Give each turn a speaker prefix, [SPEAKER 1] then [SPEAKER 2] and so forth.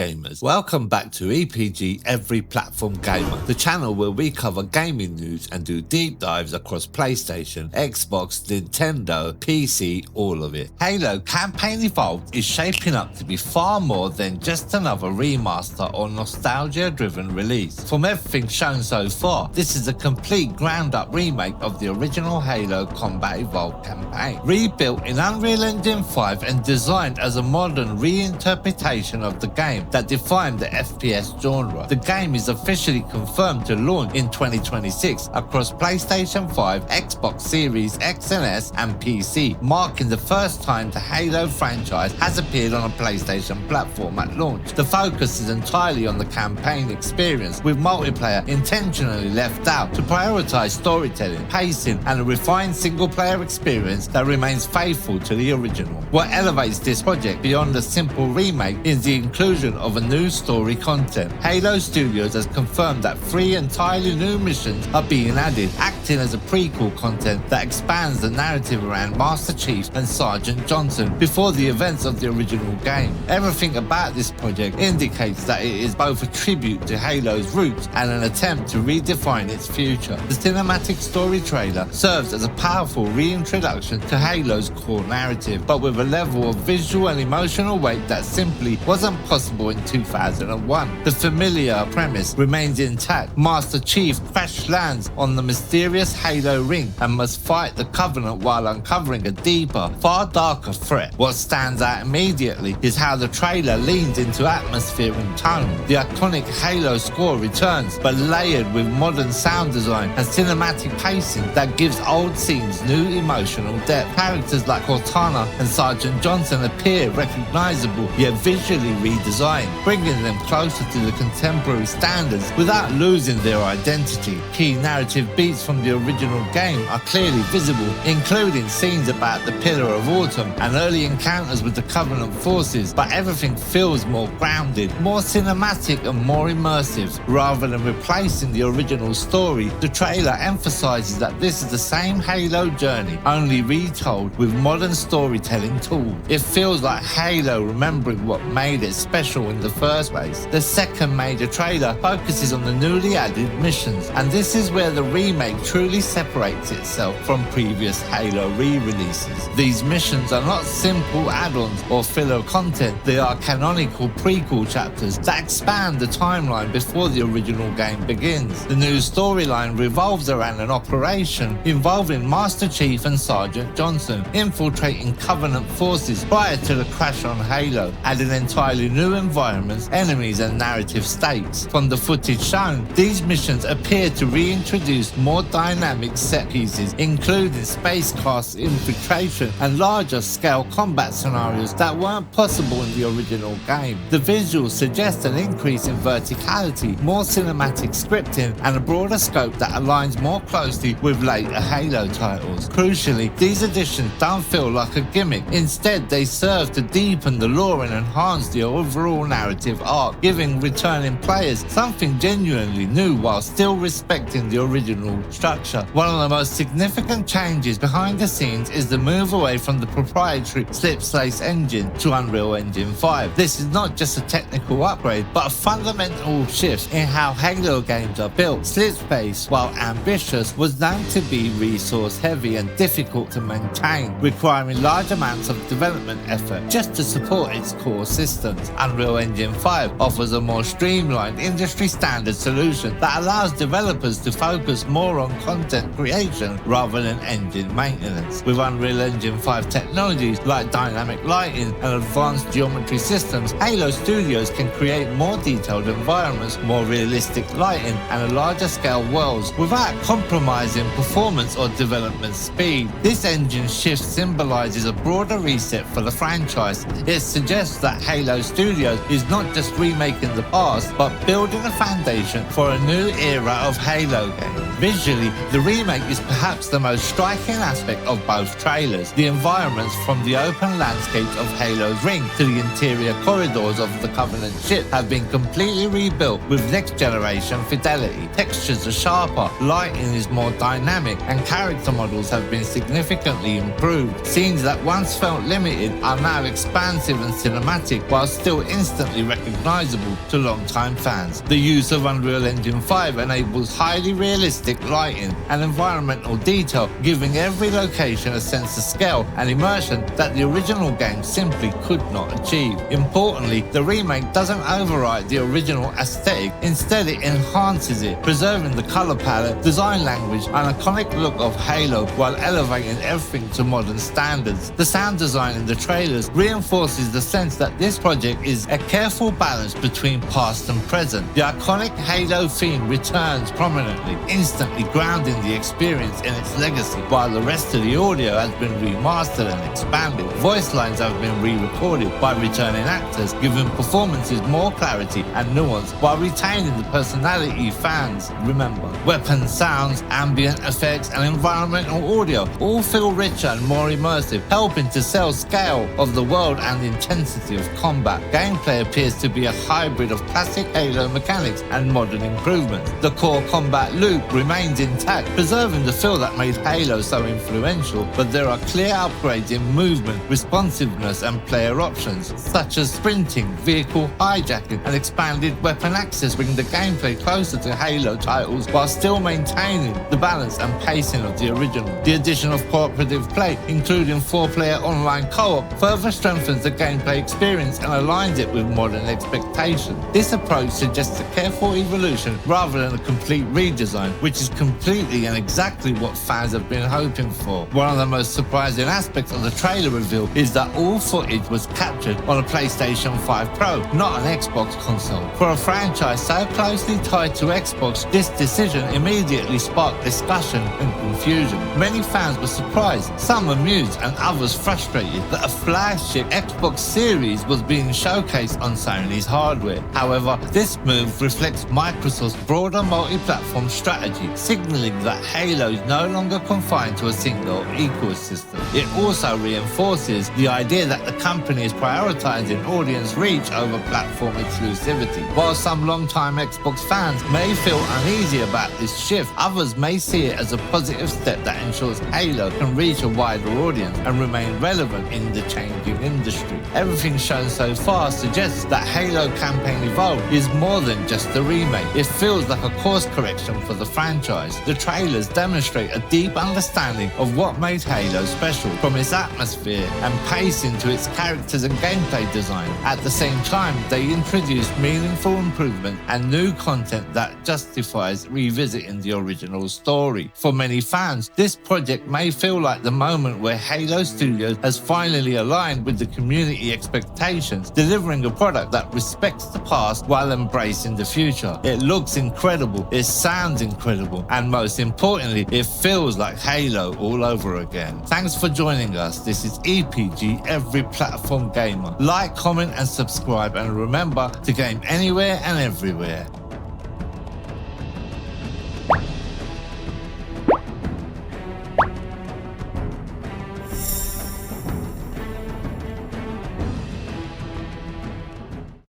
[SPEAKER 1] gamers. Welcome back to EPG-Every Platform Gamer, the channel where we cover gaming news and do deep dives across PlayStation, Xbox, Nintendo, PC, all of it. Halo Campaign Evolved is shaping up to be far more than just another remaster or nostalgia-driven release. From everything shown so far, this is a complete ground-up remake of the original Halo Combat Evolved campaign, rebuilt in Unreal Engine 5 and designed as a modern reinterpretation of the game that defined the FPS genre. The game is officially confirmed to launch in 2026 across PlayStation 5, Xbox Series X and S and PC, marking the first time the Halo franchise has appeared on a PlayStation platform at launch. The focus is entirely on the campaign experience, with multiplayer intentionally left out to prioritize storytelling, pacing and a refined single-player experience that remains faithful to the original. What elevates this project beyond a simple remake is the inclusion of a new story content. Halo Studios has confirmed that 3 entirely new missions are being added, acting as a prequel content that expands the narrative around Master Chief and Sergeant Johnson before the events of the original game. Everything about this project indicates that it is both a tribute to Halo's roots and an attempt to redefine its future. The cinematic story trailer serves as a powerful reintroduction to Halo's core narrative, but with a level of visual and emotional weight that simply wasn't possible in 2001. The familiar premise remains intact. Master Chief crash lands on the mysterious Halo ring and must fight the Covenant while uncovering a deeper, far darker threat. What stands out immediately is how the trailer leans into atmosphere and tone. The iconic Halo score returns, but layered with modern sound design and cinematic pacing that gives old scenes new emotional depth. Characters like Cortana and Sergeant Johnson appear recognizable yet visually redesigned, bringing them closer to the contemporary standards without losing their identity. Key narrative beats from the original game are clearly visible, including scenes about the Pillar of Autumn and early encounters with the Covenant forces, but everything feels more grounded, more cinematic and more immersive. Rather than replacing the original story, the trailer emphasizes that this is the same Halo journey, only retold with modern storytelling tools. It feels like Halo remembering what made it special in the first place. The second major trailer focuses on the newly added missions, and this is where the remake truly separates itself from previous Halo re-releases. These missions are not simple add-ons or filler content, they are canonical prequel chapters that expand the timeline before the original game begins. The new storyline revolves around an operation involving Master Chief and Sergeant Johnson infiltrating Covenant forces prior to the crash on Halo, adding entirely new environments, enemies and narrative stakes. From the footage shown, these missions appear to reintroduce more dynamic set pieces, including spacecraft infiltration and larger scale combat scenarios that weren't possible in the original game. The visuals suggest an increase in verticality, more cinematic scripting and a broader scope that aligns more closely with later Halo titles. Crucially, these additions don't feel like a gimmick. Instead, they serve to deepen the lore and enhance the overall narrative arc, giving returning players something genuinely new while still respecting the original structure. One of the most significant changes behind the scenes is the move away from the proprietary Slipspace engine to Unreal Engine 5. This is not just a technical upgrade, but a fundamental shift in how Halo games are built. Slipspace, while ambitious, was known to be resource heavy and difficult to maintain, requiring large amounts of development effort just to support its core systems. Unreal Engine 5 offers a more streamlined, industry-standard solution that allows developers to focus more on content creation rather than engine maintenance. With Unreal Engine 5 technologies like dynamic lighting and advanced geometry systems, Halo Studios can create more detailed environments, more realistic lighting, and a larger scale worlds without compromising performance or development speed. This engine shift symbolizes a broader reset for the franchise. It suggests that Halo Studios is not just remaking the past, but building a foundation for a new era of Halo games. Visually, the remake is perhaps the most striking aspect of both trailers. The environments from the open landscapes of Halo's Ring to the interior corridors of the Covenant ship have been completely rebuilt with next-generation fidelity. Textures are sharper, lighting is more dynamic, and character models have been significantly improved. Scenes that once felt limited are now expansive and cinematic, while still instantly recognizable to long-time fans. The use of Unreal Engine 5 enables highly realistic lighting and environmental detail, giving every location a sense of scale and immersion that the original game simply could not achieve. Importantly, the remake doesn't overwrite the original aesthetic, instead it enhances it, preserving the color palette, design language, and iconic look of Halo while elevating everything to modern standards. The sound design in the trailers reinforces the sense that this project is a careful balance between past and present. The iconic Halo theme returns prominently, instantly grounding the experience in its legacy, while the rest of the audio has been remastered and expanded. Voice lines have been re-recorded by returning actors, giving performances more clarity and nuance while retaining the personality fans remember. Weapon sounds, ambient effects, and environmental audio all feel richer and more immersive, helping to sell scale of the world and intensity of combat. Gameplay appears to be a hybrid of classic Halo mechanics and modern improvements. The core combat loop remains intact, preserving the feel that made Halo so influential, but there are clear upgrades in movement, responsiveness, and player options, such as sprinting, vehicle hijacking, and expanded weapon access, bring the gameplay closer to Halo titles while still maintaining the balance and pacing of the original. The addition of cooperative play, including 4-player online co-op, further strengthens the gameplay experience and aligns it with modern expectations. This approach suggests a careful evolution rather than a complete redesign, which is completely and exactly what fans have been hoping for. One of the most surprising aspects of the trailer reveal is that all footage was captured on a PlayStation 5 Pro, not an Xbox console. For a franchise so closely tied to Xbox, this decision immediately sparked discussion and confusion. Many fans were surprised, some amused, and others frustrated that a flagship Xbox Series was being showcased on Sony's hardware. However, this move reflects Microsoft's broader multi-platform strategy, signaling that Halo is no longer confined to a single ecosystem. It also reinforces the idea that the company is prioritizing audience reach over platform exclusivity. While some long-time Xbox fans may feel uneasy about this shift, others may see it as a positive step that ensures Halo can reach a wider audience and remain relevant in the changing industry. Everything shown so far suggests that Halo Campaign Evolved is more than just a remake. It feels like a course correction for the franchise. The trailers demonstrate a deep understanding of what made Halo special, from its atmosphere and pacing to its characters and gameplay design. At the same time, they introduce meaningful improvement and new content that justifies revisiting the original story. For many fans, this project may feel like the moment where Halo Studios has finally aligned with the community expectations, delivering a product that respects the past while embracing the future. It looks incredible, it sounds incredible, and most importantly, it feels like Halo all over again. Thanks for joining us. This is EPG, Every Platform Gamer. Like, comment, and subscribe, and remember to game anywhere and everywhere.